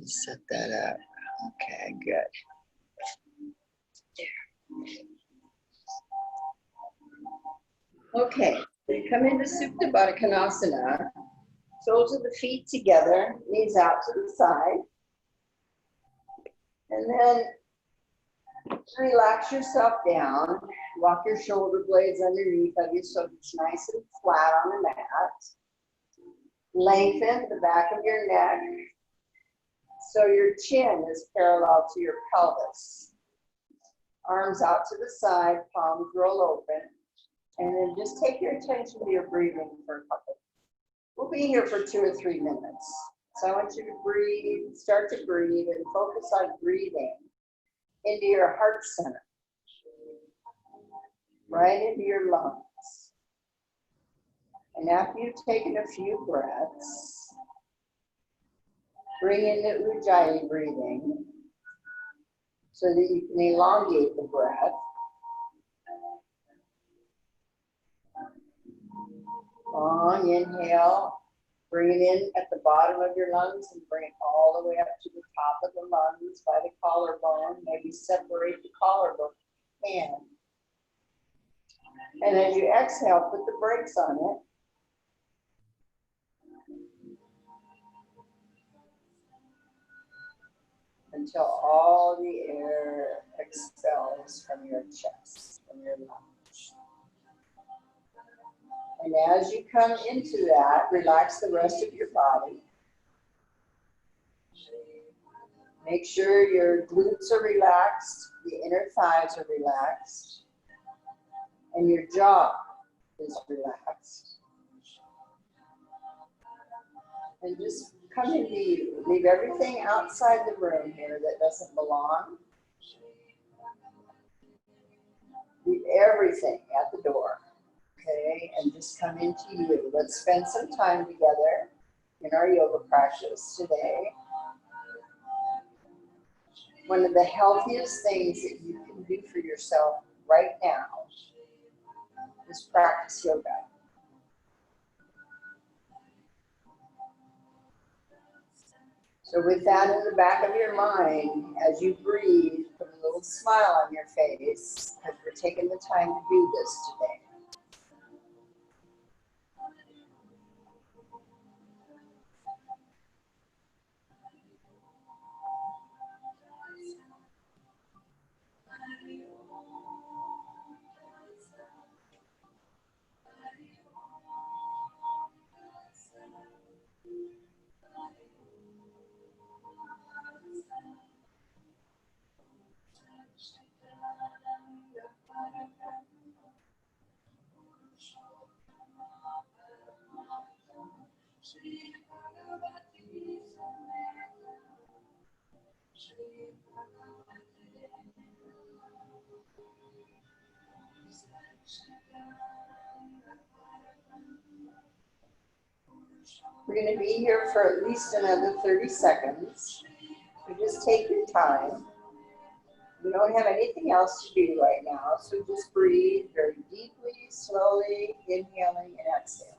Set that up. Okay, good. Okay, we come into Supta Baddha Konasana. Soles of the feet together, knees out to the side. And then relax yourself down. Walk your shoulder blades underneath of you so it's nice and flat on the mat. Lengthen the back of your neck so your chin is parallel to your pelvis. Arms out to the side, palms roll open. And then just take your attention to your breathing for a couple. We'll be here for 2 or 3 minutes. So I want you to breathe, start to breathe and focus on breathing into your heart center, right into your lungs. And after you've taken a few breaths, bring in the Ujjayi breathing so that you can elongate the breath. Long inhale, bring it in at the bottom of your lungs and bring it all the way up to the top of the lungs by the collarbone. Maybe separate the collarbone with your hand. And as you exhale, put the brakes on it. Until all the air expels from your chest, from your lungs. And as you come into that, relax the rest of your body. Make sure your glutes are relaxed, the inner thighs are relaxed, and your jaw is relaxed. And just come into you. Leave everything outside the room here that doesn't belong. Leave everything at the door. Okay, and just come into you. Let's spend some time together in our yoga practice today. One of the healthiest things that you can do for yourself right now is practice yoga. So with that in the back of your mind, as you breathe, put a little smile on your face because we're taking the time to do this today. We're going to be here for at least another 30 seconds. So just take your time. We don't have anything else to do right now, so just breathe very deeply, slowly, inhaling and exhaling.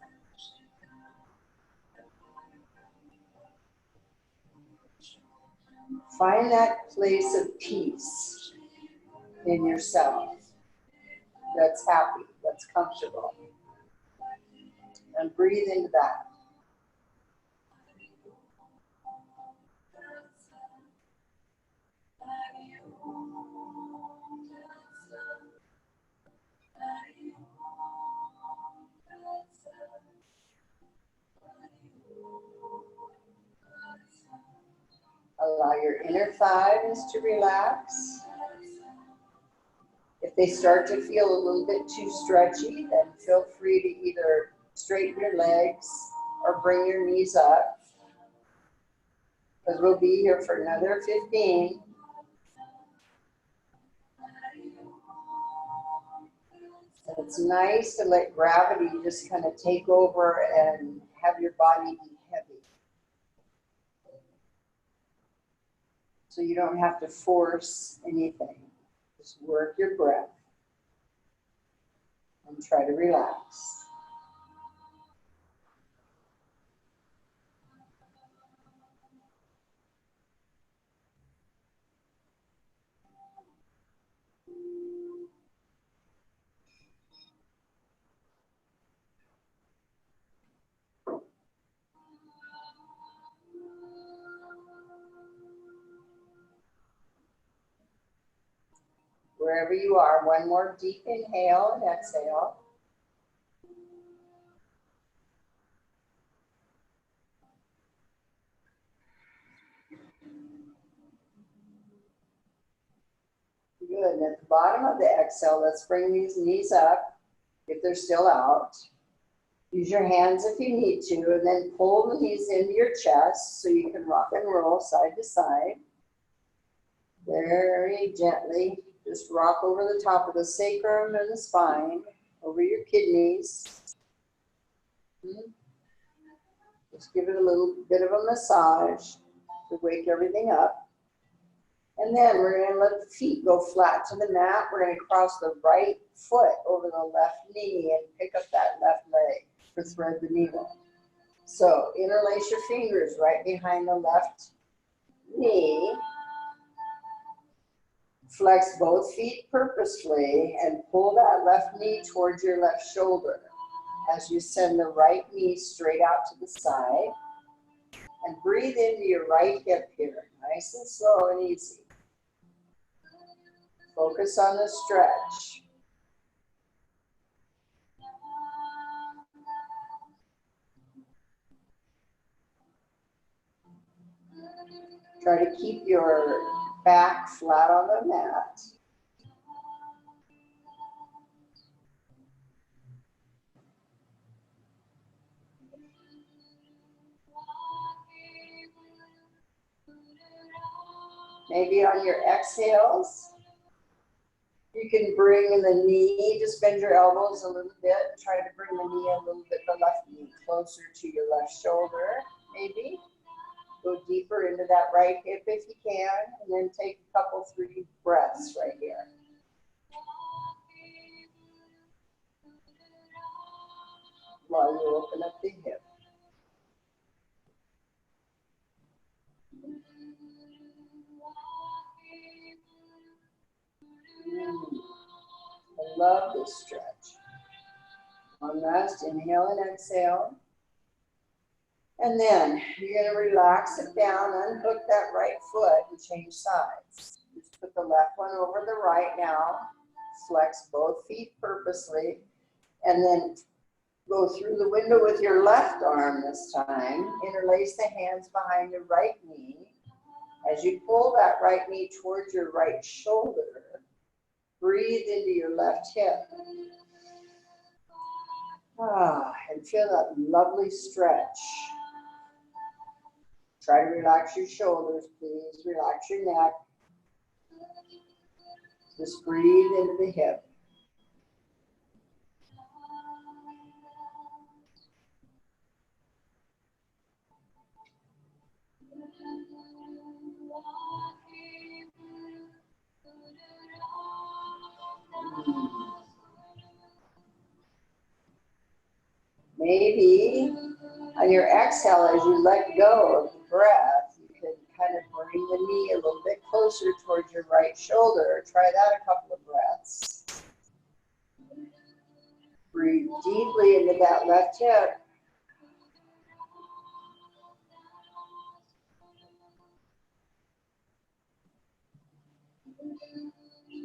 Find that place of peace in yourself that's happy, that's comfortable. And breathe into that. Allow your inner thighs to relax. If they start to feel a little bit too stretchy, then feel free to either straighten your legs or bring your knees up. Because we'll be here for another 15. And it's nice to let gravity just kind of take over and have your body be heavy. So you don't have to force anything. Just work your breath and try to relax. wherever you are. One more deep inhale and exhale. Good. And at the bottom of the exhale, let's bring these knees up if they're still out. Use your hands if you need to, and then pull the knees into your chest so you can rock and roll side to side. Very gently, just rock over the top of the sacrum and the spine, over your kidneys. Just give it a little bit of a massage to wake everything up. And then we're going to let the feet go flat to the mat. We're going to cross the right foot over the left knee and pick up that left leg to thread the needle. So interlace your fingers right behind the left knee. Flex both feet purposefully and pull that left knee towards your left shoulder as you send the right knee straight out to the side. And breathe into your right hip here, nice and slow and easy. Focus on the stretch. Try to keep your back flat on the mat. Maybe on your exhales, you can bring the knee, just bend your elbows a little bit. Try to bring the knee a little bit, the left knee closer to your left shoulder, maybe. Go deeper into that right hip if you can, and then take a couple, 3 breaths right here. While you open up the hip. I love this stretch. One last inhale and exhale. And then you're going to relax it down, unhook that right foot and change sides. Just put the left one over the right now. Flex both feet purposely. And then go through the window with your left arm this time. Interlace the hands behind the right knee. As you pull that right knee towards your right shoulder, breathe into your left hip. And feel that lovely stretch. Try to relax your shoulders, please. Relax your neck. Just breathe into the hip. Maybe on your exhale, as you let go of the breath, you can kind of bring the knee a little bit closer towards your right shoulder. Try that a couple of breaths. Breathe deeply into that left hip.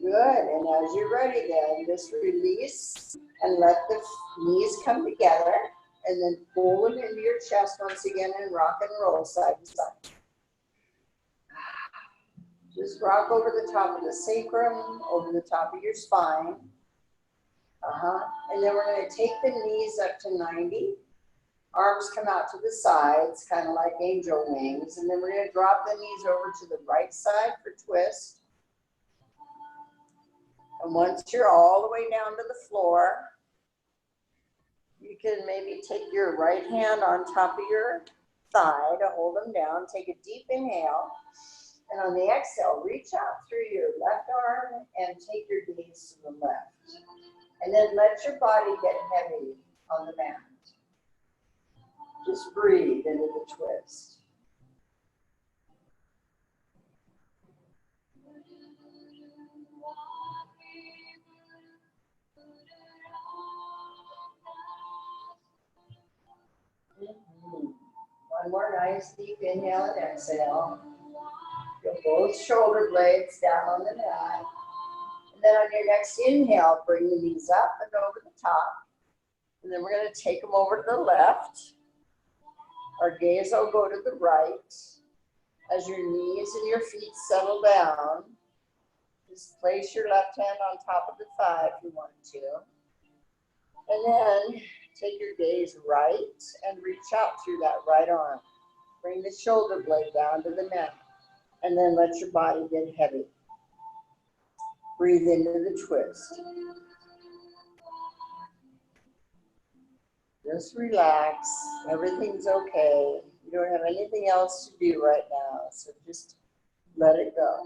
Good, and as you're ready then, just release and let the knees come together, and then pull them into your chest once again and rock and roll side to side. Just rock over the top of the sacrum, over the top of your spine. And then we're going to take the knees up to 90. Arms come out to the sides, kind of like angel wings. And then we're going to drop the knees over to the right side for twist. And once you're all the way down to the floor, you can maybe take your right hand on top of your thigh to hold them down. Take a deep inhale. And on the exhale, reach out through your left arm and take your gaze to the left. And then let your body get heavy on the mat. Just breathe into the twist. One more nice deep inhale and exhale. Feel both shoulder blades down on the mat. And Then on your next inhale, bring the knees up and over the top. And then we're going to take them over to the left. Our gaze will go to the right. As your knees and your feet settle down, just place your left hand on top of the thigh if you want to. And then take your gaze right and reach out through that right arm. Bring the shoulder blade down to the neck. And then let your body get heavy. Breathe into the twist. Just relax. Everything's okay. You don't have anything else to do right now, so just let it go.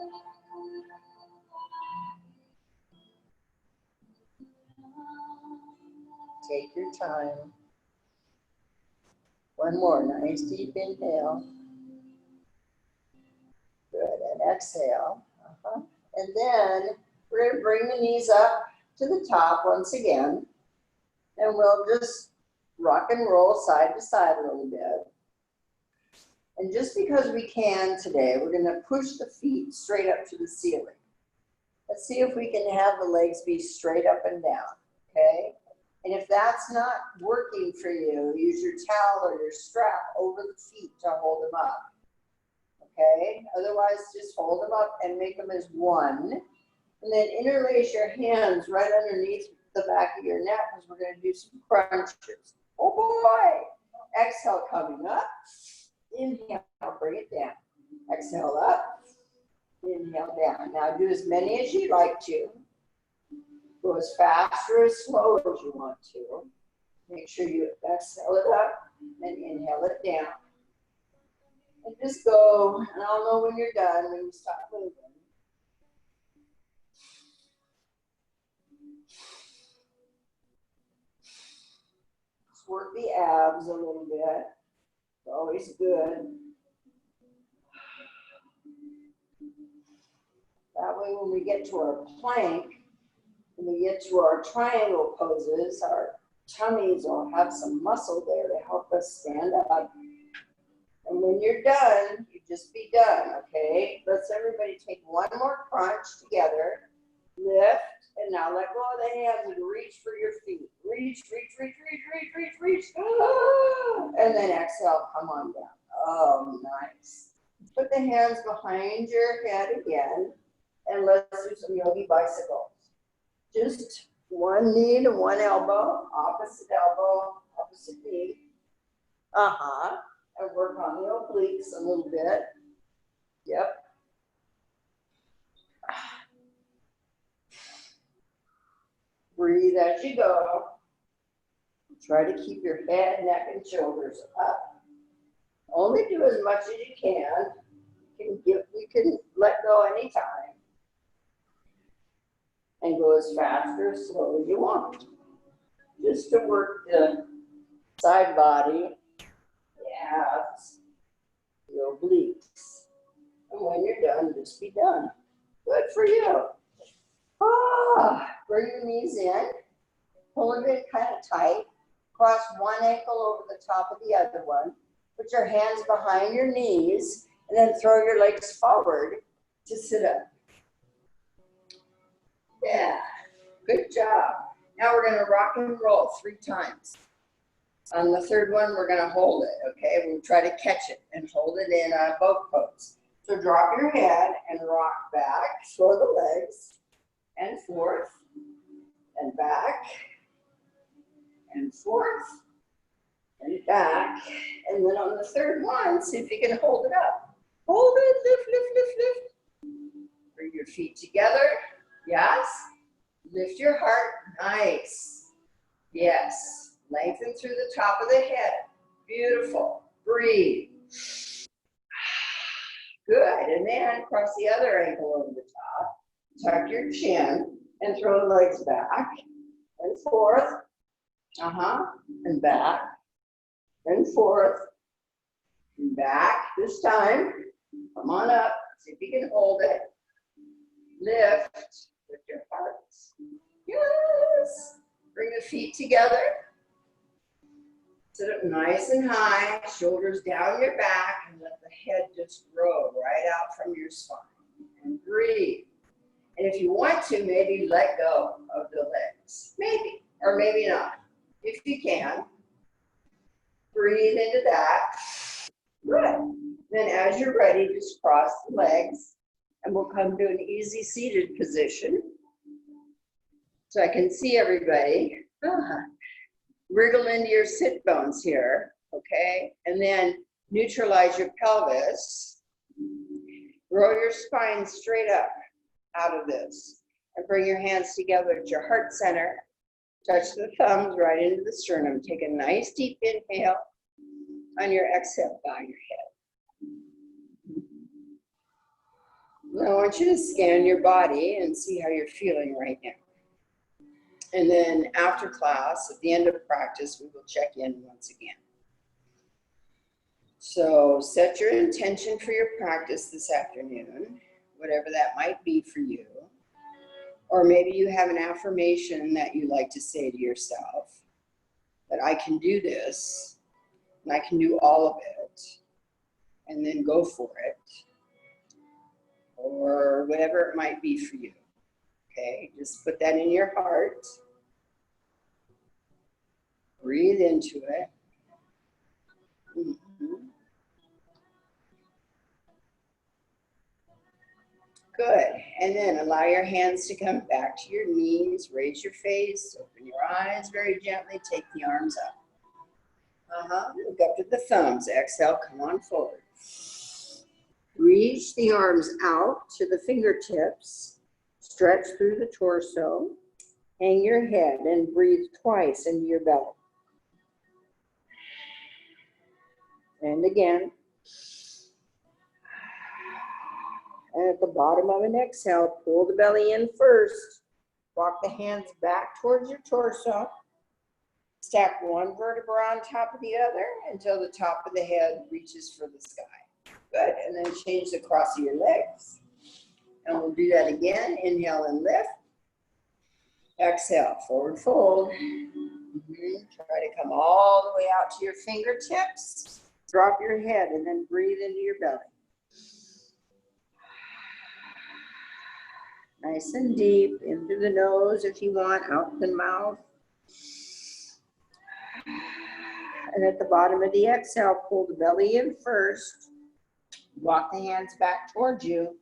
Take your time. One more nice deep inhale. Good, and exhale. And then we're going to bring the knees up to the top once again, and we'll just rock and roll side to side a little bit. And just because we can today, we're going to push the feet straight up to the ceiling. Let's see if we can have the legs be straight up and down, okay? And if that's not working for you, use your towel or your strap over the feet to hold them up, okay? Otherwise, just hold them up and make them as one. And then interlace your hands right underneath the back of your neck because we're going to do some crunches. Oh boy! Exhale, coming up. Inhale, bring it down. Exhale up. Inhale down. Now do as many as you like to. Go as fast or as slow as you want to. Make sure you exhale it up and inhale it down. And just go, and I'll know when you're done, when you stop moving. Just work the abs a little bit. It's always good. That way when we get to our plank, when we get to our triangle poses, our tummies will have some muscle there to help us stand up. And when you're done, you just be done, okay? Let's everybody take one more crunch together. Lift, and now let go of the hands and reach for your feet. Reach, reach, reach, reach, reach, reach, reach. And then exhale, come on down. Oh, nice. Put the hands behind your head again, and let's do some yogi bicycles. Just one knee to one elbow, opposite knee. And work on the obliques a little bit. Yep. Breathe as you go. Try to keep your head, neck, and shoulders up. Only do as much as you can. You can let go anytime. And go as fast or as slow as you want. Just to work the side body, the abs, the obliques. And when you're done, just be done. Good for you. Bring your knees in. Pull it kind of tight. Cross one ankle over the top of the other one. Put your hands behind your knees and then throw your legs forward to sit up. Yeah, good job. Now we're going to rock and roll 3 times. On the third one, we're going to hold it, okay? We'll try to catch it and hold it in a boat pose. So drop your head and rock back, throw the legs, and forth, and back, and forth, and back. And then on the third one, see if you can hold it up. Hold it, lift, lift, lift, lift. Bring your feet together. Yes. Lift your heart. Nice. Yes. Lengthen through the top of the head. Beautiful. Breathe. Good. And then cross the other ankle over the top. Tuck your chin and throw the legs back and forth. And back and forth and back. This time, come on up. See if you can hold it. Lift with your heart. Yes. Bring the feet together. Sit up nice and high, shoulders down your back, and let the head just grow right out from your spine. And breathe. And if you want to, maybe let go of the legs. Maybe, or maybe not. If you can, breathe into that. Good. Then as you're ready, just cross the legs and we'll come to an easy seated position. So I can see everybody. Wriggle into your sit bones here, okay? And then neutralize your pelvis. Roll your spine straight up out of this. And bring your hands together at your heart center. Touch the thumbs right into the sternum. Take a nice deep inhale. On your exhale, bow your head. Now I want you to scan your body and see how you're feeling right now. And then after class, at the end of practice, we will check in once again. So set your intention for your practice this afternoon, whatever that might be for you. Or maybe you have an affirmation that you like to say to yourself, that I can do this, and I can do all of it, and then go for it. Or whatever it might be for you. Okay, just put that in your heart. Breathe into it. Good. And then allow your hands to come back to your knees. Raise your face. Open your eyes very gently. Take the arms up. Look up to the thumbs. Exhale. Come on forward. Reach the arms out to the fingertips. Stretch through the torso. Hang your head and breathe twice into your belly. And again. And at the bottom of an exhale, pull the belly in first. Walk the hands back towards your torso. Stack one vertebra on top of the other until the top of the head reaches for the sky. Good. And then change the cross of your legs. And we'll do that again. Inhale and lift. Exhale, forward fold. Try to come all the way out to your fingertips. Drop your head and then breathe into your belly. Nice and deep, in through the nose if you want, out the mouth. And at the bottom of the exhale, pull the belly in first. Walk the hands back towards you.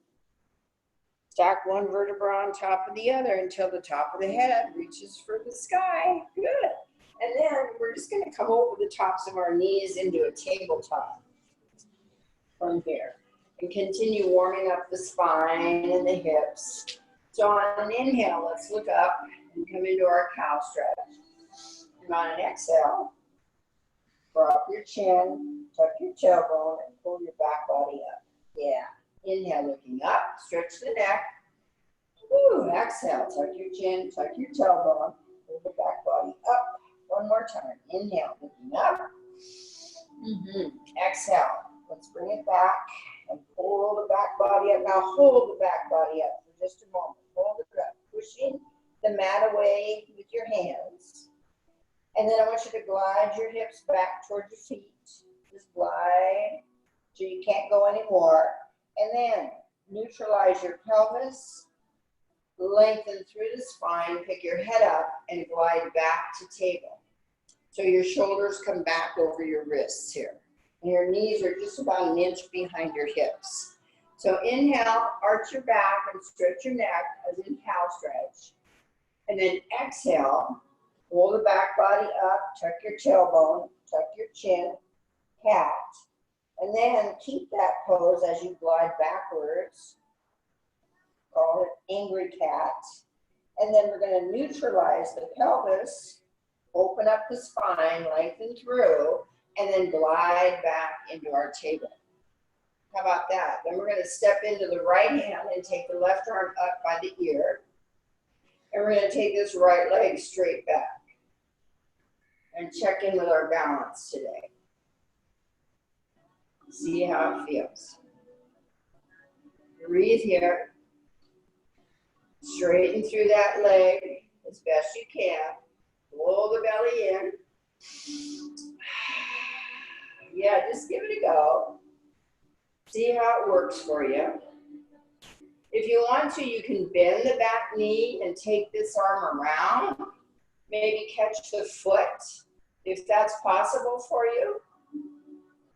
Stack one vertebra on top of the other until the top of the head reaches for the sky. Good. And then we're just going to come over the tops of our knees into a tabletop from here. And continue warming up the spine and the hips. So on an inhale, let's look up and come into our cow stretch. And on an exhale, drop your chin, tuck your tailbone, and pull your back body up. Yeah. Inhale, looking up, stretch the neck. Woo, exhale, tuck your chin, tuck your tailbone, pull the back body up. One more time. Inhale, looking up. Exhale, let's bring it back and pull the back body up. Now hold the back body up for just a moment. Hold it up, pushing the mat away with your hands. And then I want you to glide your hips back towards your feet. Just glide so you can't go anymore. And then neutralize your pelvis, lengthen through the spine, pick your head up, and glide back to table. So your shoulders come back over your wrists here. And your knees are just about an inch behind your hips. So inhale, arch your back and stretch your neck as in cow stretch. And then exhale, pull the back body up, tuck your tailbone, tuck your chin, cat. And then keep that pose as you glide backwards. Call it angry cat. And then we're going to neutralize the pelvis, open up the spine, lengthen through, and then glide back into our table. How about that? Then we're going to step into the right hand and take the left arm up by the ear. And we're going to take this right leg straight back. And check in with our balance today. See how it feels. Breathe here. Straighten through that leg as best you can. Pull the belly in. Yeah, just give it a go. See how it works for you. If you want to, you can bend the back knee and take this arm around. Maybe catch the foot, if that's possible for you.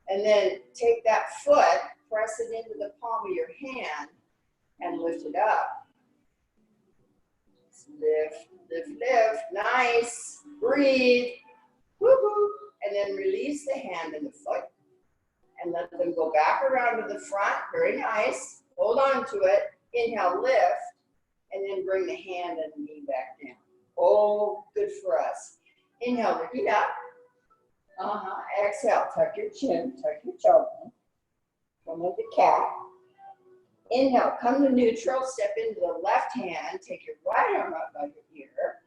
And then take that foot, press it into the palm of your hand, and lift it up. Lift, lift, lift. Nice. Breathe. Woo-hoo. And then release the hand and the foot. And let them go back around to the front. Very nice. Hold on to it. Inhale, lift. And then bring the hand and the knee back down. Oh, good for us. Inhale, lift it up. Exhale, tuck your chin, tuck your tailbone. Come with the cat. Inhale, come to neutral, step into the left hand, take your right arm up by your ear,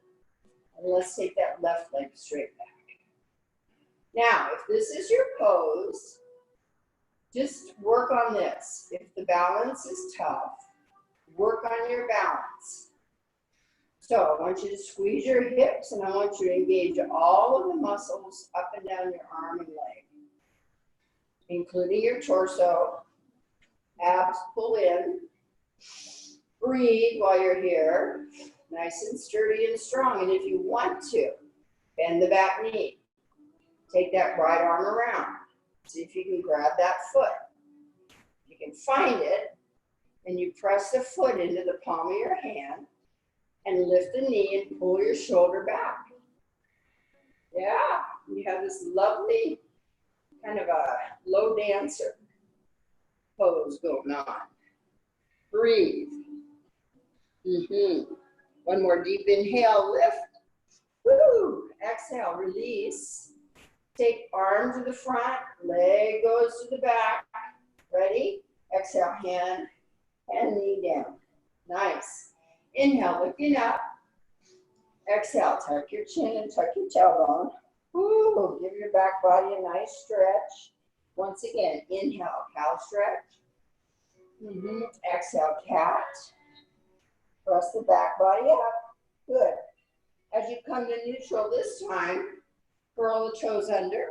and let's take that left leg straight back. Now, if this is your pose, just work on this. If the balance is tough, work on your balance. So I want you to squeeze your hips, and I want you to engage all of the muscles up and down your arm and leg, including your torso. Abs pull in. Breathe while you're here. Nice and sturdy and strong. And if you want to, bend the back knee. Take that right arm around. See if you can grab that foot. You can find it, and you press the foot into the palm of your hand and lift the knee and pull your shoulder back. Yeah, you have this lovely kind of a low dancer pose going on. Breathe. One more deep inhale, lift. Woo! Exhale, release. Take arm to the front, leg goes to the back. Ready? Exhale, hand and knee down. Nice. Inhale, lifting up. Exhale, tuck your chin and tuck your tailbone. Woo! Give your back body a nice stretch. Once again, inhale, cow stretch. Exhale, cat. Press the back body up. Good. As you come to neutral this time, curl the toes under.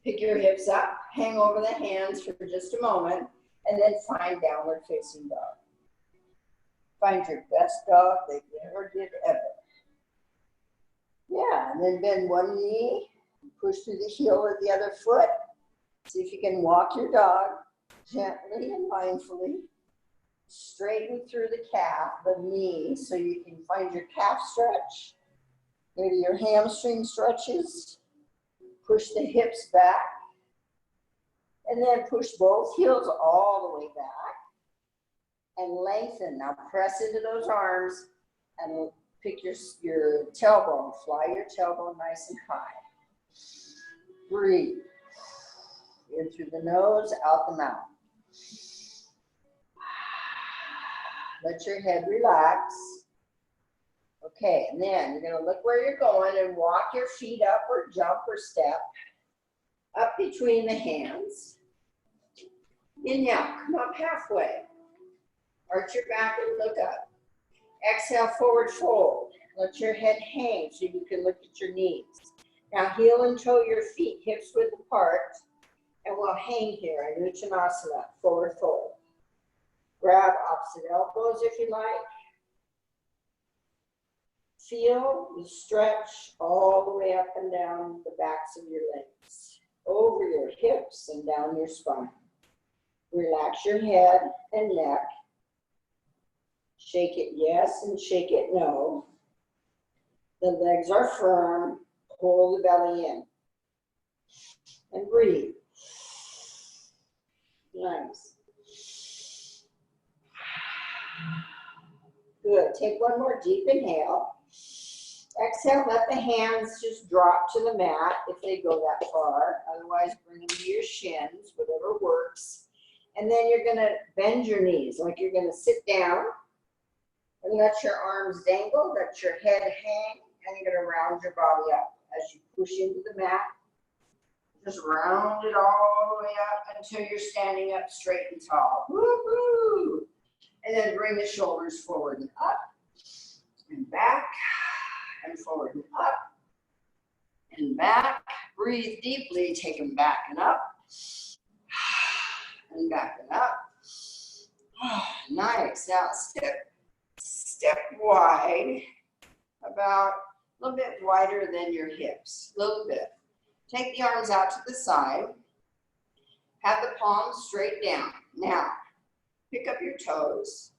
Pick your hips up. Hang over the hands for just a moment. And then find downward facing dog. Find your best dog that you ever did ever. Yeah, and then bend one knee. Push through the heel of the other foot. See if you can walk your dog gently and mindfully. Straighten through the calf, the knee, so you can find your calf stretch. Maybe your hamstring stretches. Push the hips back. And then push both heels all the way back. And lengthen. Now press into those arms and pick your tailbone. Fly your tailbone nice and high. Breathe. In through the nose, out the mouth. Let your head relax. Okay, and then you're going to look where you're going and walk your feet up or jump or step up between the hands. Inhale, come up halfway. Arch your back and look up. Exhale, forward fold. Let your head hang so you can look at your knees. Now heel and toe your feet, hips width apart, and we'll hang here in Uttanasana, forward fold. Grab opposite elbows if you like. Feel the stretch all the way up and down the backs of your legs, over your hips and down your spine. Relax your head and neck. Shake it yes and shake it no. The legs are firm. Pull the belly in. And breathe. Nice. Good. Take one more deep inhale. Exhale, let the hands just drop to the mat if they go that far. Otherwise, bring them to your shins, whatever works. And then you're going to bend your knees like you're going to sit down and let your arms dangle, let your head hang, and you're going to round your body up as you push into the mat. Just round it all the way up until you're standing up straight and tall. Woo-hoo! And then bring the shoulders forward and up and back and forward and up and back. Breathe deeply, take them back and up and back and up Nice. Now step wide, about a little bit wider than your hips, a little bit. Take the arms out to the side. Have the palms straight down. Now, pick up your toes.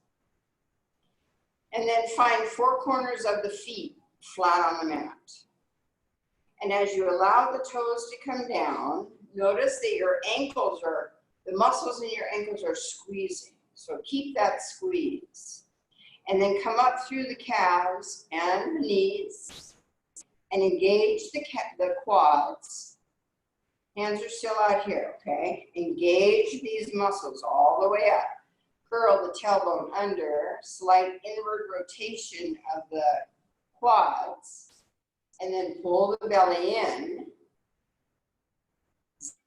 And then find four corners of the feet flat on the mat. And as you allow the toes to come down, notice that your ankles are, the muscles in your ankles are squeezing. So keep that squeeze. And then come up through the calves and the knees and engage the quads. Hands are still out here, okay? Engage these muscles all the way up. Curl the tailbone under, slight inward rotation of the quads, and then pull the belly in.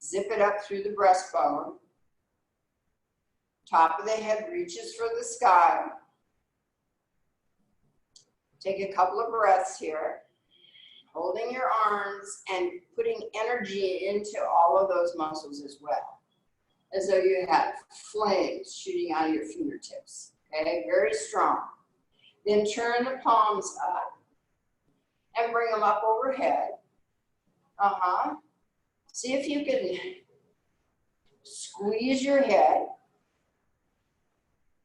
Zip it up through the breastbone. Top of the head reaches for the sky. Take a couple of breaths here, holding your arms and putting energy into all of those muscles as well, as though you have flames shooting out of your fingertips, okay? Very strong. Then turn the palms up and bring them up overhead. See if you can squeeze your head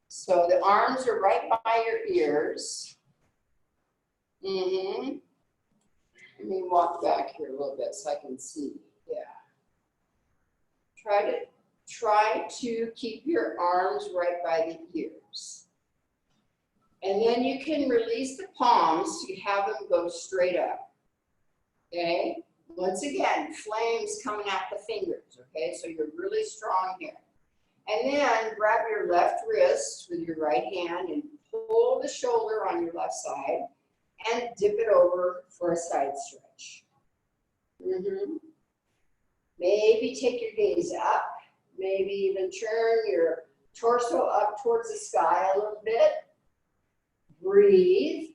so the arms are right by your ears. Let me walk back here a little bit so I can see. Yeah. Try to keep your arms right by the ears. And then you can release the palms so you have them go straight up. Okay? Once again, flames coming at the fingers, okay? So you're really strong here. And then grab your left wrist with your right hand and pull the shoulder on your left side and dip it over for a side stretch. Maybe take your gaze up. Maybe even turn your torso up towards the sky a little bit. Breathe.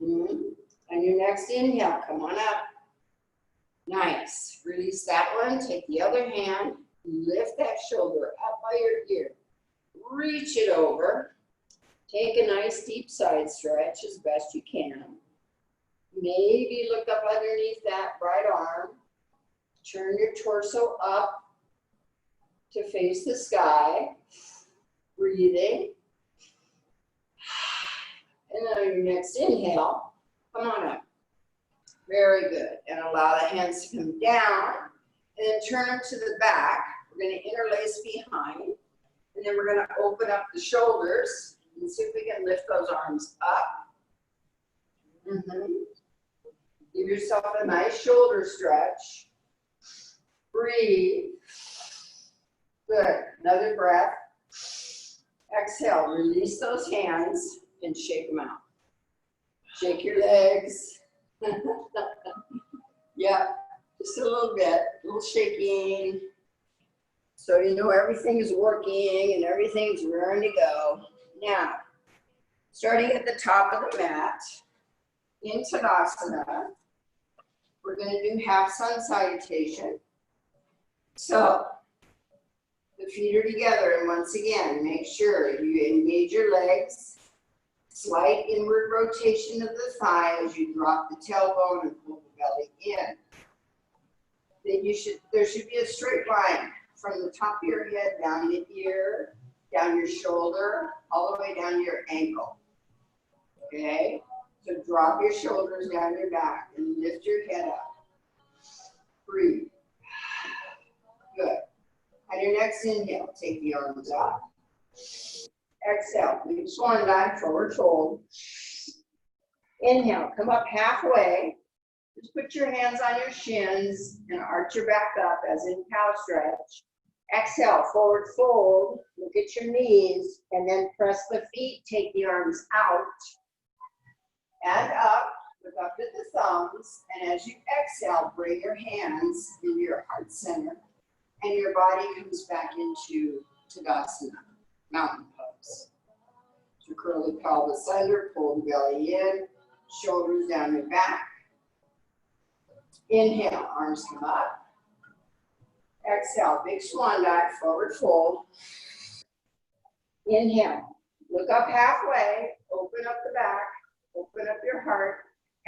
On your next inhale, come on up. Nice. Release that one. Take the other hand. Lift that shoulder up by your ear. Reach it over. Take a nice deep side stretch as best you can. Maybe look up underneath that right arm. Turn your torso up to face the sky. Breathing. And then on your next inhale, come on up. Very good. And allow the hands to come down. And then turn them to the back. We're going to interlace behind. And then we're going to open up the shoulders and see if we can lift those arms up. Give yourself a nice shoulder stretch. Breathe. Good. Another breath. Exhale. Release those hands and shake them out. Shake your legs. Yeah, just a little bit, a little shaking. So you know everything is working and everything's raring to go. Now, starting at the top of the mat, in Tadasana, we're going to do half sun salutation. So the feet are together, and once again, make sure you engage your legs. Slight inward rotation of the thigh as you drop the tailbone and pull the belly in. Then there should be a straight line from the top of your head down your ear, down your shoulder, all the way down to your ankle. Okay? So drop your shoulders down your back and lift your head up. Breathe. Good. On your next inhale, take the arms up. Exhale, big swan dive, forward fold. Inhale, come up halfway. Just put your hands on your shins and arch your back up as in cow stretch. Exhale, forward fold. Look at your knees and then press the feet. Take the arms out and up. Look up at the thumbs. And as you exhale, bring your hands into your heart center and your body comes back into Tadasana, mountain pose. So curl the pelvis under, pull the belly in, shoulders down your back. Inhale, arms come up. Exhale, big swan dive, forward fold. Inhale, look up halfway, open up the back, open up your heart.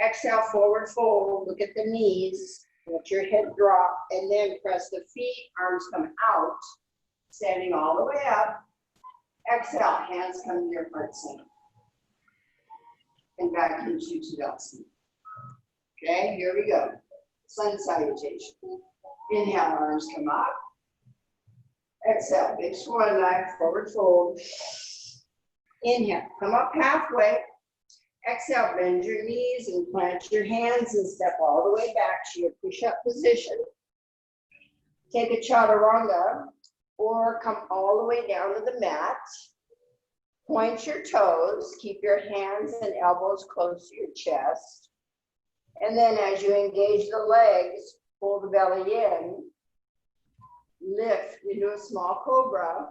Exhale, forward fold, look at the knees, let your head drop, and then press the feet, arms come out, standing all the way up. Exhale, hands come to your heart center. And back into Tadasana. Okay, here we go. Sun salutation. Inhale, arms come up. Exhale, big swan dive, forward fold. Inhale, come up halfway. Exhale, bend your knees and plant your hands and step all the way back to your push-up position. Take a chaturanga or come all the way down to the mat. Point your toes, keep your hands and elbows close to your chest. And then as you engage the legs, pull the belly in, lift into a small cobra.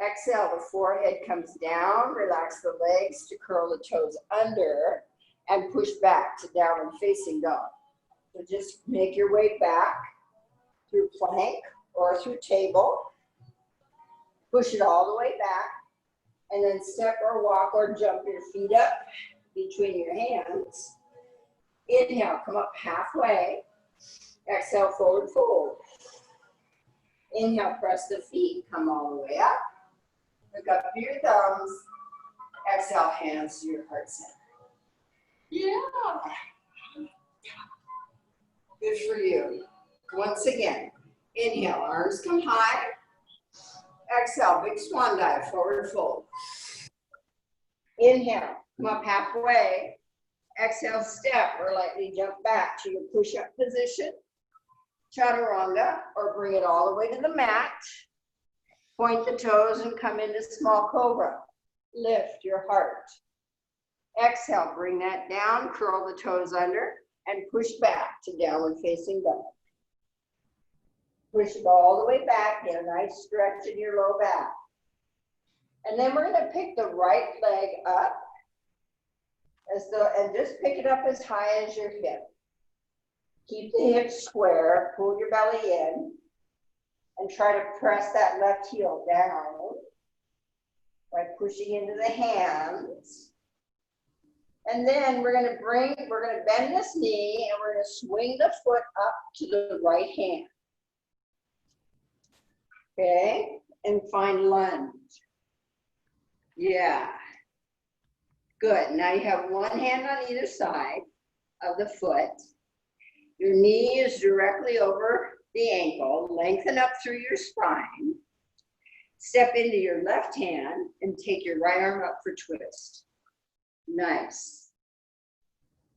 Exhale, the forehead comes down, relax the legs to curl the toes under and push back to downward facing dog. So just make your way back through plank or through table. Push it all the way back and then step or walk or jump your feet up between your hands. Inhale, come up halfway. Exhale, forward fold. Inhale, press the feet, come all the way up. Look up to your thumbs. Exhale, hands to your heart center. Yeah. Good for you. Once again, inhale, arms come high. Exhale, big swan dive, forward fold. Inhale, come up halfway. Exhale, step or lightly jump back to your push-up position. Chaturanga, or bring it all the way to the mat. Point the toes and come into small cobra. Lift your heart. Exhale, bring that down, curl the toes under, and push back to downward facing dog. Push it all the way back, get a nice stretch in your low back. And then we're gonna pick the right leg up, and just pick it up as high as your hip. Keep the hips square, pull your belly in, and try to press that left heel down by pushing into the hands. And then we're gonna bend this knee and we're gonna swing the foot up to the right hand. Okay, and find lunge. Yeah, good. Now you have one hand on either side of the foot. Your knee is directly over the ankle. Lengthen up through your spine. Step into your left hand and take your right arm up for twist. Nice.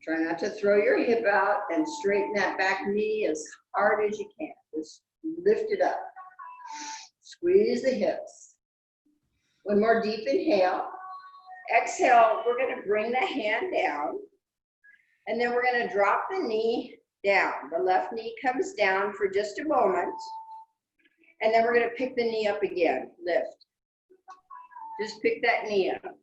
Try not to throw your hip out and straighten that back knee as hard as you can. Just lift it up. Squeeze the hips. One more deep inhale. Exhale, we're going to bring the hand down. And then we're going to drop the knee down. The left knee comes down for just a moment. And then we're going to pick the knee up again. Lift. Just pick that knee up.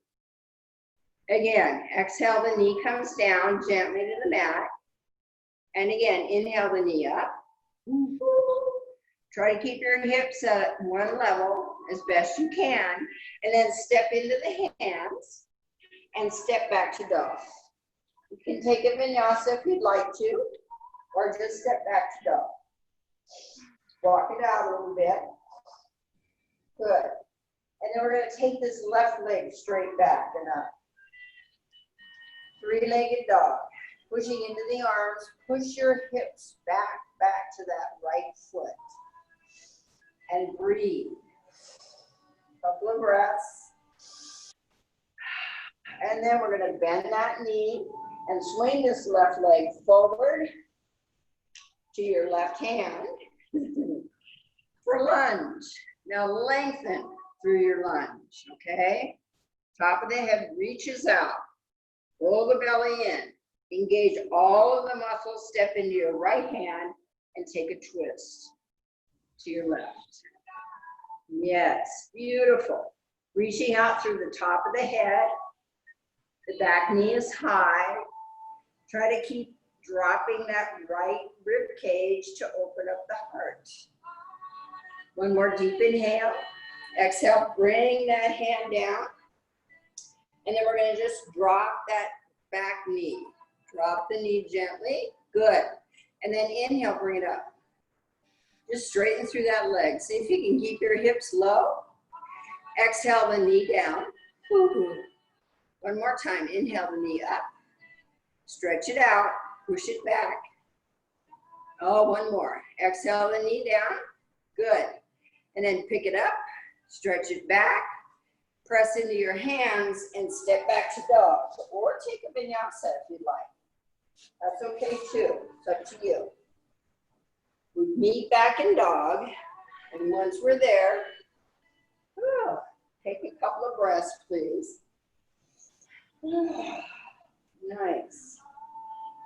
Again, exhale, the knee comes down gently to the mat. And again, inhale the knee up. Try to keep your hips at one level as best you can. And then step into the hands and step back to dog. You can take a vinyasa if you'd like to, or just step back to dog. Walk it out a little bit. Good. And then we're going to take this left leg straight back and up. Three-legged dog. Pushing into the arms. Push your hips back to that right foot. And breathe. Couple of breaths. And then we're going to bend that knee and swing this left leg forward to your left hand for lunge. Now lengthen through your lunge, okay? Top of the head reaches out. Pull the belly in. Engage all of the muscles. Step into your right hand and take a twist to your left. Yes, beautiful. Reaching out through the top of the head. The back knee is high. Try to keep dropping that right rib cage to open up the heart. One more deep inhale. Exhale, bring that hand down. And then we're going to just drop that back knee. Drop the knee gently. Good. And then inhale, bring it up. Just straighten through that leg. See if you can keep your hips low. Exhale the knee down. One more time. Inhale the knee up. Stretch it out. Push it back. Oh, one more. Exhale the knee down. Good. And then pick it up. Stretch it back. Press into your hands and step back to dog. Or take a vinyasa if you'd like. That's okay too. It's up to you. We meet back in dog. And once we're there, take a couple of breaths, please. Nice.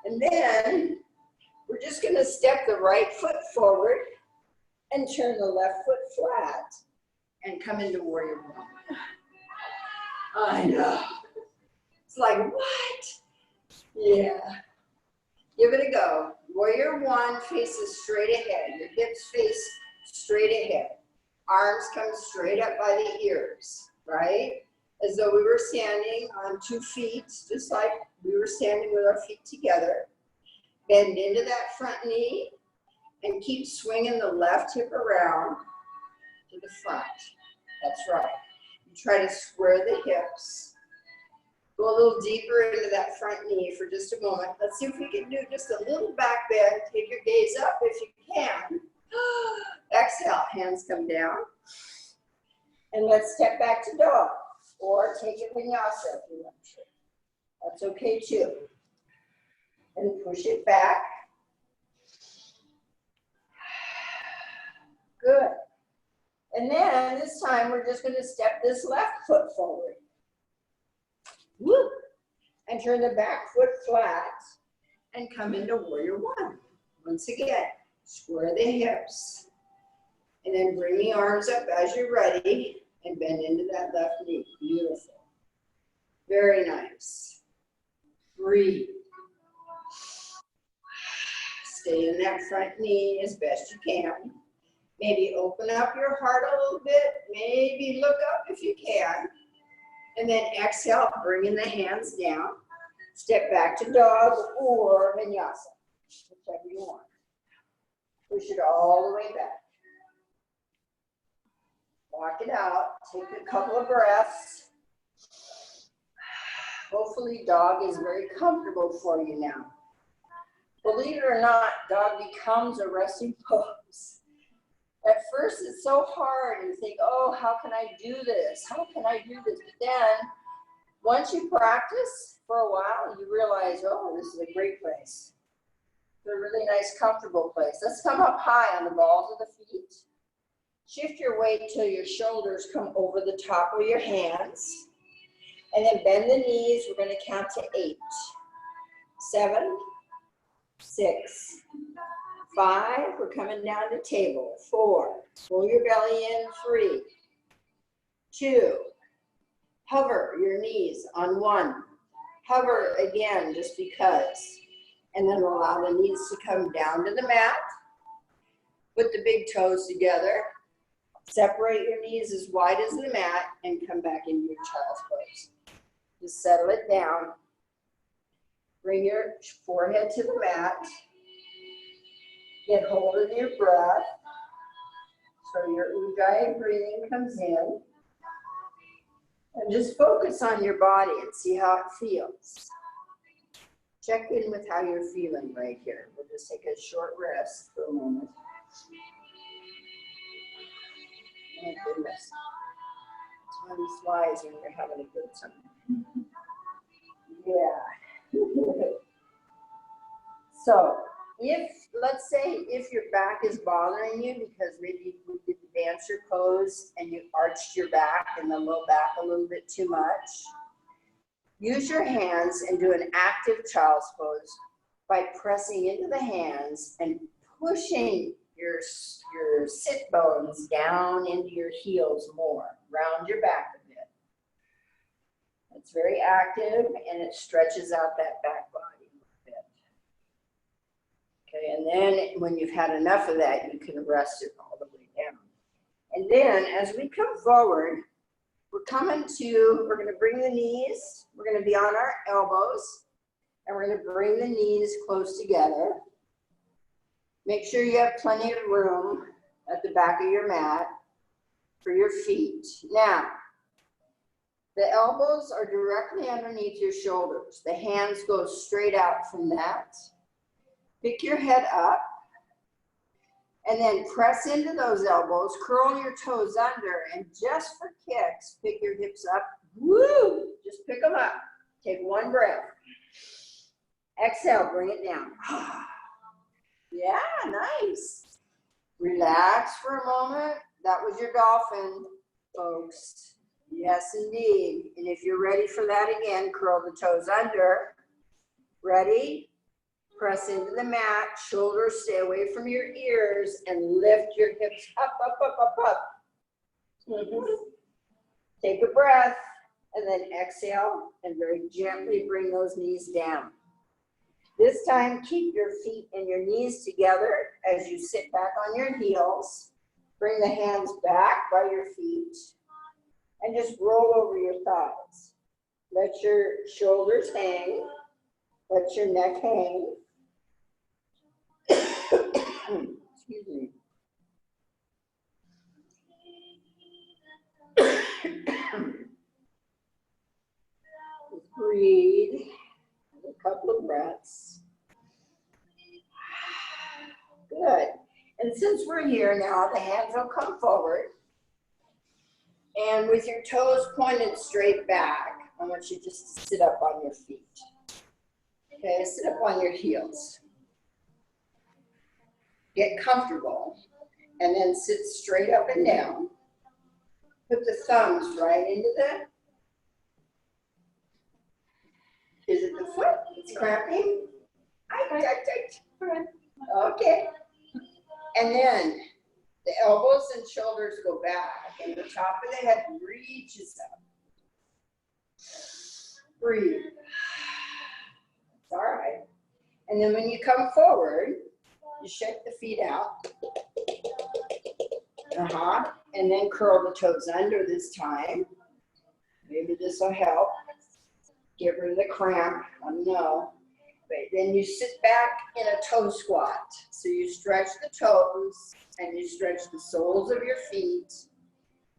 And then we're just going to step the right foot forward and turn the left foot flat and come into warrior one. I know. It's like, what? Yeah. Give it a go. Warrior one faces straight ahead. Your hips face straight ahead. Arms come straight up by the ears, right? As though we were standing on 2 feet, just like we were standing with our feet together. Bend into that front knee and keep swinging the left hip around to the front. That's right. You try to square the hips. Go a little deeper into that front knee for just a moment. Let's see if we can do just a little back bend. Take your gaze up if you can. Exhale, hands come down. And let's step back to dog. Or take a vinyasa if you want to. That's okay too. And push it back. Good. And then this time we're just going to step this left foot forward. Woo! And turn the back foot flat and come into warrior one. Once again, square the hips. And then bring the arms up as you're ready and bend into that left knee. Beautiful. Very nice. Breathe. Stay in that front knee as best you can. Maybe open up your heart a little bit. Maybe look up if you can. And then exhale, bringing the hands down. Step back to dog or vinyasa, whichever you want. Push it all the way back. Walk it out. Take a couple of breaths. Hopefully dog is very comfortable for you now. Believe it or not, dog becomes a resting pose. At first it's so hard and you think, oh, how can I do this? How can I do this? But then once you practice for a while, you realize, oh, this is a great place. It's a really nice, comfortable place. Let's come up high on the balls of the feet. Shift your weight till your shoulders come over the top of your hands. And then bend the knees. We're going to count to 8. 7, 6, 5. We're coming down to table. 4. Pull your belly in. 3, 2. Hover your knees on 1. Hover again just because. And then allow the knees to come down to the mat. Put the big toes together. Separate your knees as wide as the mat and come back into your child's pose. Just settle it down. Bring your forehead to the mat. Get hold of your breath. So your Ujjayi breathing comes in. And just focus on your body and see how it feels. Check in with how you're feeling right here. We'll just take a short rest for a moment. Oh, goodness. Time flies when you're having a good time. Yeah. So, let's say if your back is bothering you because maybe you did the dancer pose and you arched your back and the low back a little bit too much, use your hands and do an active child's pose by pressing into the hands and pushing your sit bones down into your heels more. Round your back a bit. It's very active and it stretches out that back body a bit. Okay, and then when you've had enough of that, you can rest it all the way down. And then as we come forward, we're going to bring the knees, we're going to be on our elbows, and we're going to bring the knees close together. Make sure you have plenty of room at the back of your mat for your feet. Now, the elbows are directly underneath your shoulders. The hands go straight out from that. Pick your head up, and then press into those elbows, curl your toes under, and just for kicks, pick your hips up. Woo! Just pick them up. Take one breath. Exhale, bring it down. Yeah, nice. Relax for a moment. That was your dolphin, folks. Yes, indeed. And if you're ready for that again, curl the toes under. Ready? Press into the mat, shoulders stay away from your ears, and lift your hips up, up, up, up, up. Take a breath, and then exhale, and very gently bring those knees down. This time, keep your feet and your knees together as you sit back on your heels. Bring the hands back by your feet, and just roll over your thighs. Let your shoulders hang, let your neck hang. Excuse me. Breathe. A couple of breaths. Good. And since we're here now, the hands will come forward. And with your toes pointed straight back, I want you just to sit up on your feet. Okay, sit up on your heels. Get comfortable, and then sit straight up and down. Put the thumbs right into is it the foot? It's cramping? Okay. And then the elbows and shoulders go back, and the top of the head reaches up. Breathe. It's all right. And then when you come forward, you shake the feet out. And then curl the toes under this time. Maybe this will help. Get rid of the cramp. I don't know. But then you sit back in a toe squat. So you stretch the toes and you stretch the soles of your feet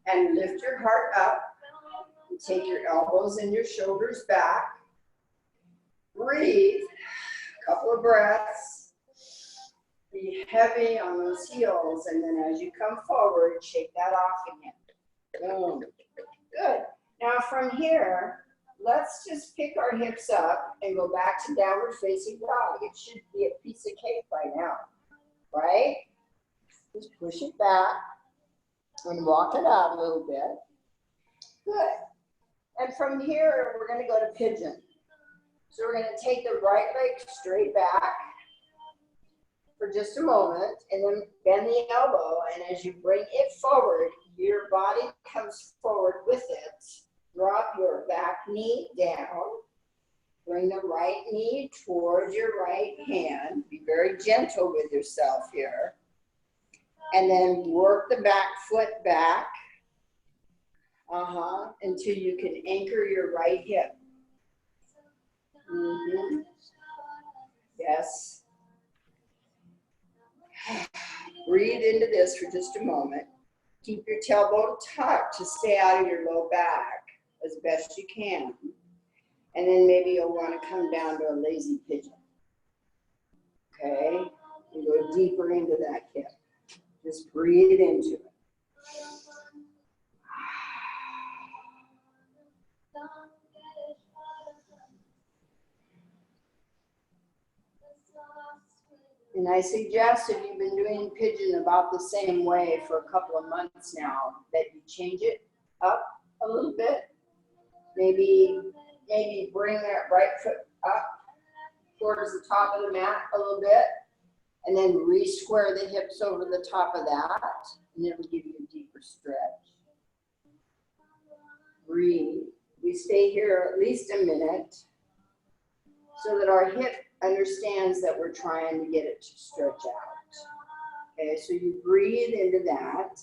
and lift your heart up. And take your elbows and your shoulders back. Breathe. A couple of breaths. Be heavy on those heels, and then as you come forward, shake that off again. Boom. Good. Now from here, let's just pick our hips up and go back to downward facing dog. It should be a piece of cake by now, right? Just push it back and walk it out a little bit. Good. And from here, we're going to go to pigeon. So we're going to take the right leg straight back for just a moment, and then bend the elbow, and as you bring it forward, your body comes forward with it. Drop your back knee down. Bring the right knee towards your right hand. Be very gentle with yourself here. And then work the back foot back until you can anchor your right hip. Yes. Breathe into this for just a moment. Keep your tailbone tucked to stay out of your low back as best you can. And then maybe you'll want to come down to a lazy pigeon. Okay? And go deeper into that hip. Just breathe into it. And I suggest if you've been doing pigeon about the same way for a couple of months now, that you change it up a little bit. Maybe bring that right foot up towards the top of the mat a little bit, and then re-square the hips over the top of that, and it will give you a deeper stretch. Breathe. We stay here at least a minute so that our hip understands that we're trying to get it to stretch out. Okay, so you breathe into that.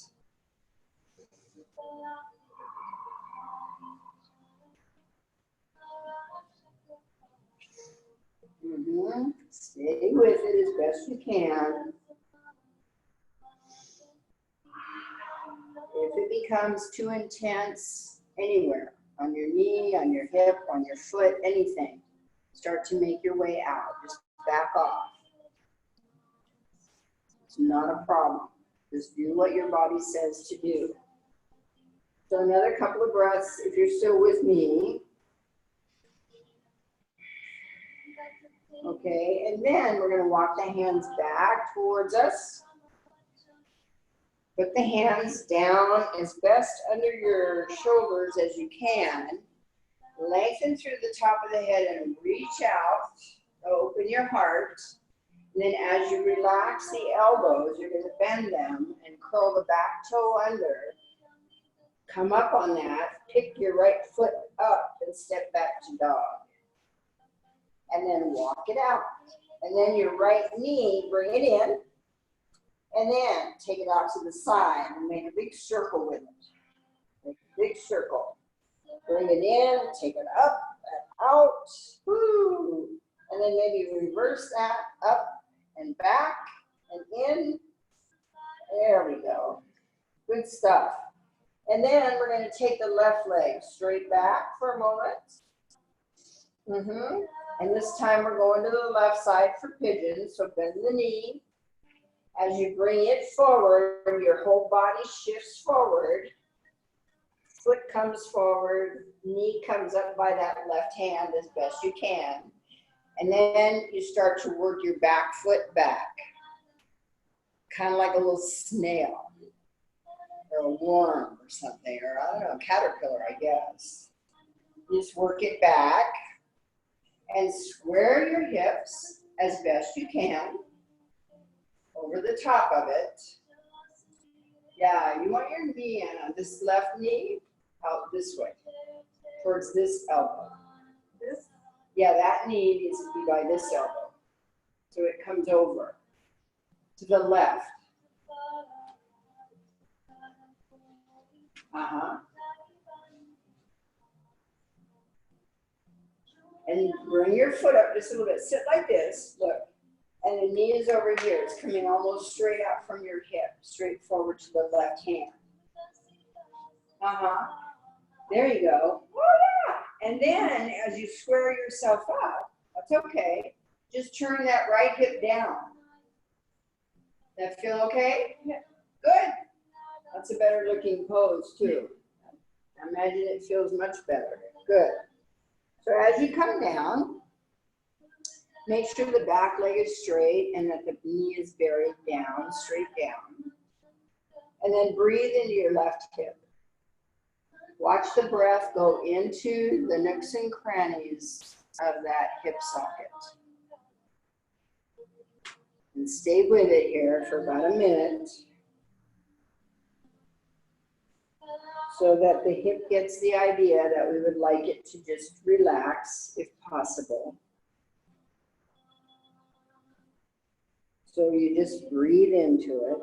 Stay with it as best you can. If it becomes too intense anywhere, on your knee, on your hip, on your foot, anything, start to make your way out. Just back off. It's not a problem. Just do what your body says to do. So another couple of breaths if you're still with me. Okay, and then we're going to walk the hands back towards us. Put the hands down as best under your shoulders as you can. Lengthen through the top of the head and reach out. Open your heart. And then as you relax the elbows, you're going to bend them and curl the back toe under. Come up on that. Pick your right foot up and step back to dog. And then walk it out. And then your right knee, bring it in. And then take it out to the side and make a big circle with it. Make a big circle. Bring it in, take it up and out. Woo. And then maybe reverse that up and back and in. There we go. Good stuff. And then we're going to take the left leg straight back for a moment. And this time we're going to the left side for pigeon. So bend the knee. As you bring it forward, your whole body shifts forward. Foot comes forward, knee comes up by that left hand as best you can. And then you start to work your back foot back. Kind of like a little snail or a worm or something, or I don't know, a caterpillar, I guess. You just work it back and square your hips as best you can. Over the top of it. Yeah, you want your knee in on this left knee out this way, towards this elbow. This? Yeah, that knee needs to be by this elbow. So it comes over to the left. And bring your foot up just a little bit. Sit like this, look. And the knee is over here. It's coming almost straight out from your hip, straight forward to the left hand. There you go. Oh, yeah. And then as you square yourself up, that's okay. Just turn that right hip down. That feel okay? Yeah. Good. That's a better looking pose too. I imagine it feels much better. Good. So as you come down, make sure the back leg is straight and that the knee is buried down, straight down. And then breathe into your left hip. Watch the breath go into the nooks and crannies of that hip socket. And stay with it here for about a minute so that the hip gets the idea that we would like it to just relax if possible. So you just breathe into it.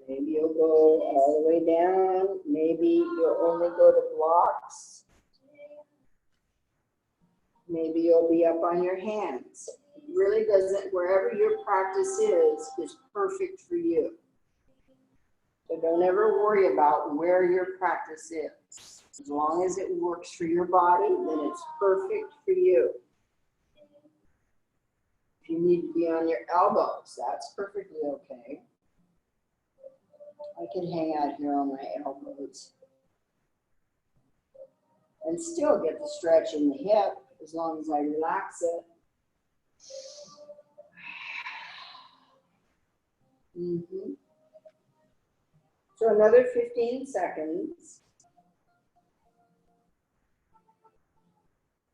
Maybe you'll go all the way down. Maybe you'll only go to blocks. Maybe you'll be up on your hands. It really doesn't, wherever your practice is perfect for you. So don't ever worry about where your practice is. As long as it works for your body, then it's perfect for you. If you need to be on your elbows, that's perfectly okay. I can hang out here on my elbows and still get the stretch in the hip as long as I relax it. So another 15 seconds.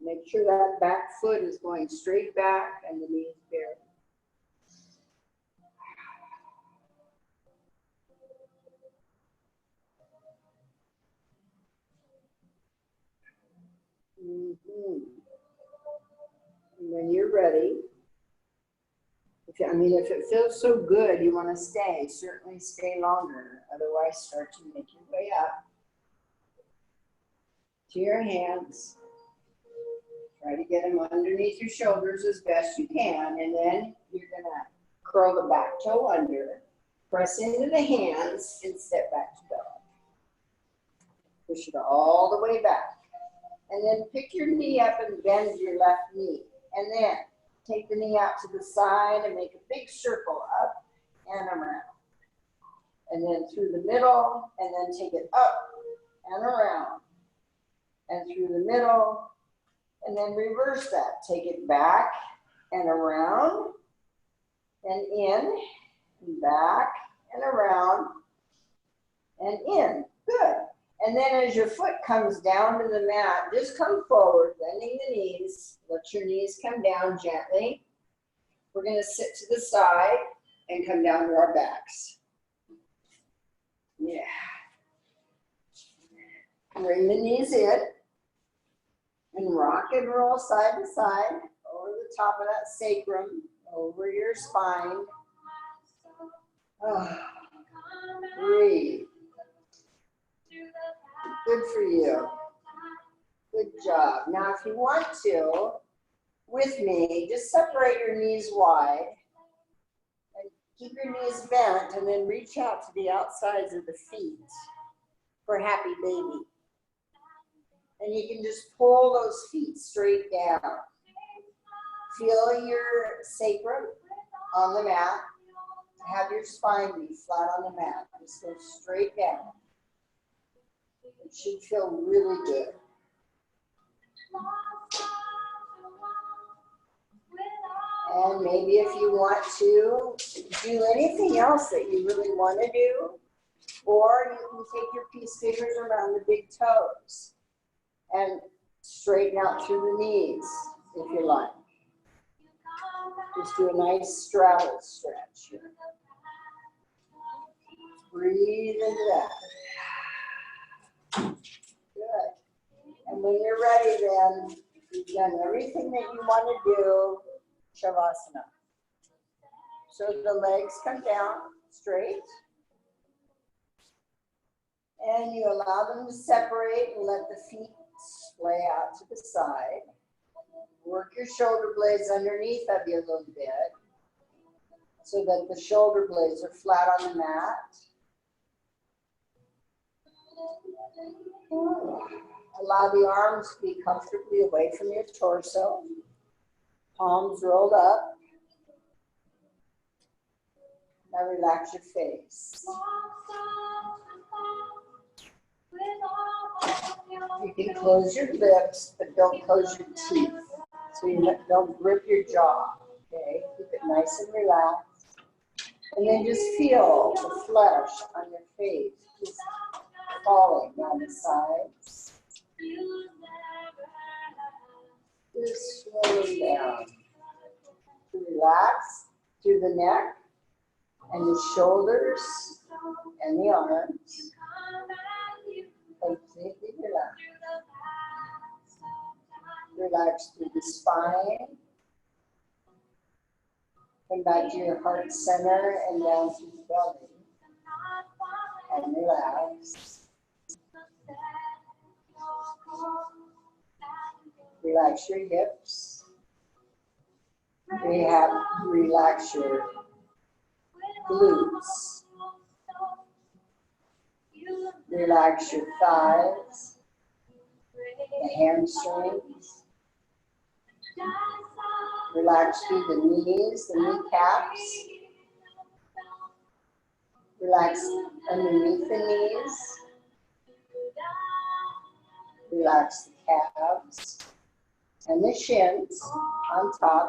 Make sure that back foot is going straight back and the knee is buried. And when you're ready, if it feels so good, you want to stay, certainly stay longer. Otherwise, start to make your way up to your hands. Try to get them underneath your shoulders as best you can, and then you're gonna curl the back toe under, press into the hands, and step back to dog. Push it all the way back. And then pick your knee up and bend your left knee. And then take the knee out to the side and make a big circle up and around. And then through the middle, and then take it up and around. And through the middle, and then reverse that. Take it back and around, and in, and back, and around, and in. Good. And then as your foot comes down to the mat, just come forward, bending the knees. Let your knees come down gently. We're going to sit to the side and come down to our backs. Yeah. Bring the knees in and rock and roll side to side over the top of that sacrum, over your spine. Oh, breathe. Good for you. Good job. Now, if you want to, with me, just separate your knees wide and keep your knees bent, and then reach out to the outsides of the feet for happy baby. And you can just pull those feet straight down. Feel your sacrum on the mat. Have your spine be flat on the mat. Just go straight down. It should feel really good. And maybe if you want to do anything else that you really want to do, or you can take your peace fingers around the big toes and straighten out through the knees if you like. Just do a nice straddle stretch here. Breathe into that. Good. And when you're ready, then you've done everything that you want to do, Shavasana. So the legs come down straight. And you allow them to separate and let the feet splay out to the side. Work your shoulder blades underneath of you a little bit so that the shoulder blades are flat on the mat. Allow the arms to be comfortably away from your torso. Palms rolled up. Now relax your face. You can close your lips, but don't close your teeth. So you don't grip your jaw. Okay? Keep it nice and relaxed. And then just feel the flesh on your face just falling down the sides. Just slowing down. Relax through the neck and the shoulders and the arms. Completely relax. Relax through the spine. Come back to your heart center and down through the belly. And relax. Relax your hips. Relax your glutes. Relax your thighs, the hamstrings. Relax through the knees, the kneecaps. Relax underneath the knees. Relax the calves and the shins on top.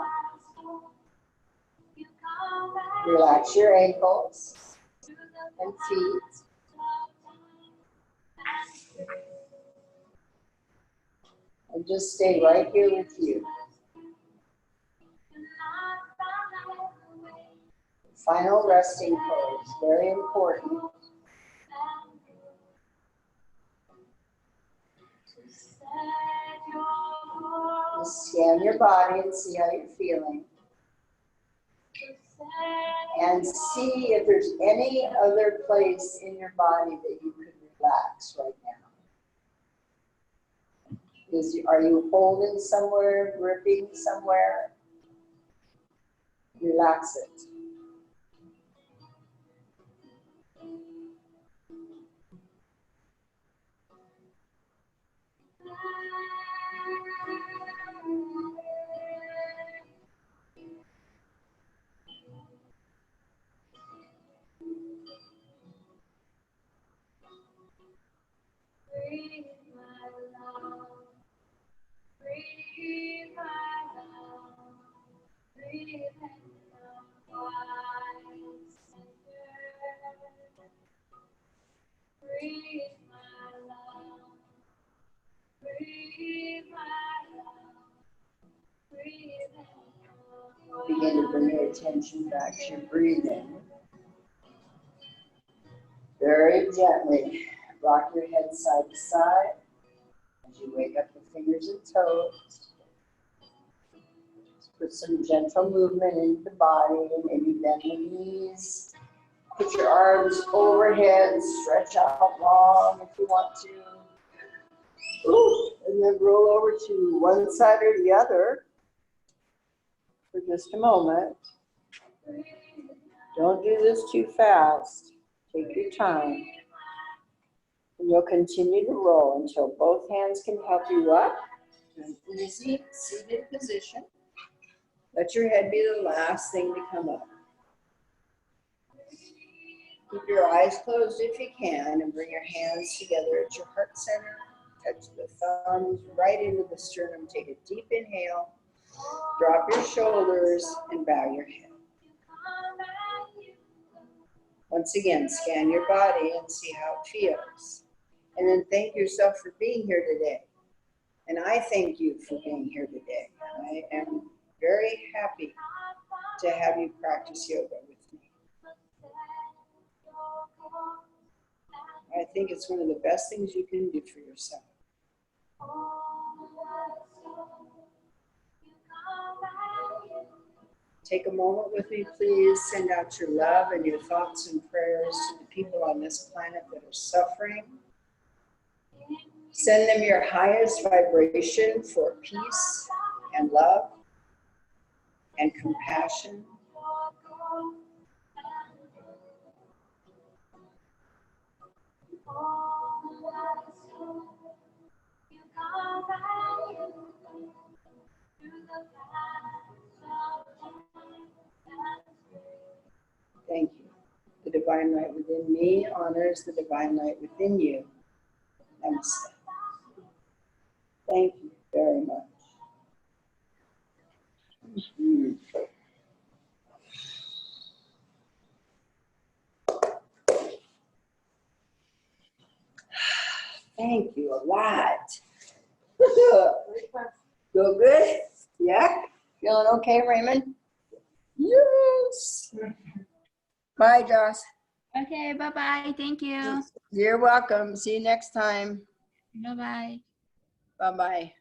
Relax your ankles and feet. And just stay right here with you. Final resting pose, very important. Just scan your body and see how you're feeling. And see if there's any other place in your body that you could relax right now. Are you holding somewhere, gripping somewhere? Relax it. Breathe my love, breathe my love, breathe in the white center. Breathe my love, breathe my love, breathe in the Begin to bring your attention back to your breathing. Very gently rock your head side to side as you wake up the fingers and toes. Just put some gentle movement into the body, maybe bend the knees. Put your arms overhead, stretch out long if you want to. Ooh, and then roll over to one side or the other for just a moment. Don't do this too fast. Take your time. And you'll continue to roll until both hands can help you up to an easy seated position. Let your head be the last thing to come up. Keep your eyes closed if you can and bring your hands together at your heart center. Touch the thumbs right into the sternum. Take a deep inhale. Drop your shoulders and bow your head. Once again, scan your body and see how it feels. And then thank yourself for being here today. And I thank you for being here today. I am very happy to have you practice yoga with me. I think it's one of the best things you can do for yourself. Take a moment with me, please. Send out your love and your thoughts and prayers to the people on this planet that are suffering. Send them your highest vibration for peace and love and compassion. Thank you. The divine light within me honors the divine light within you. Namaste. Thank you very much. Thank you a lot. Feel good? Yeah? Feeling okay, Raymond? Yes. Bye, Joss. Okay, bye-bye. Thank you. You're welcome. See you next time. Bye-bye. Bye-bye.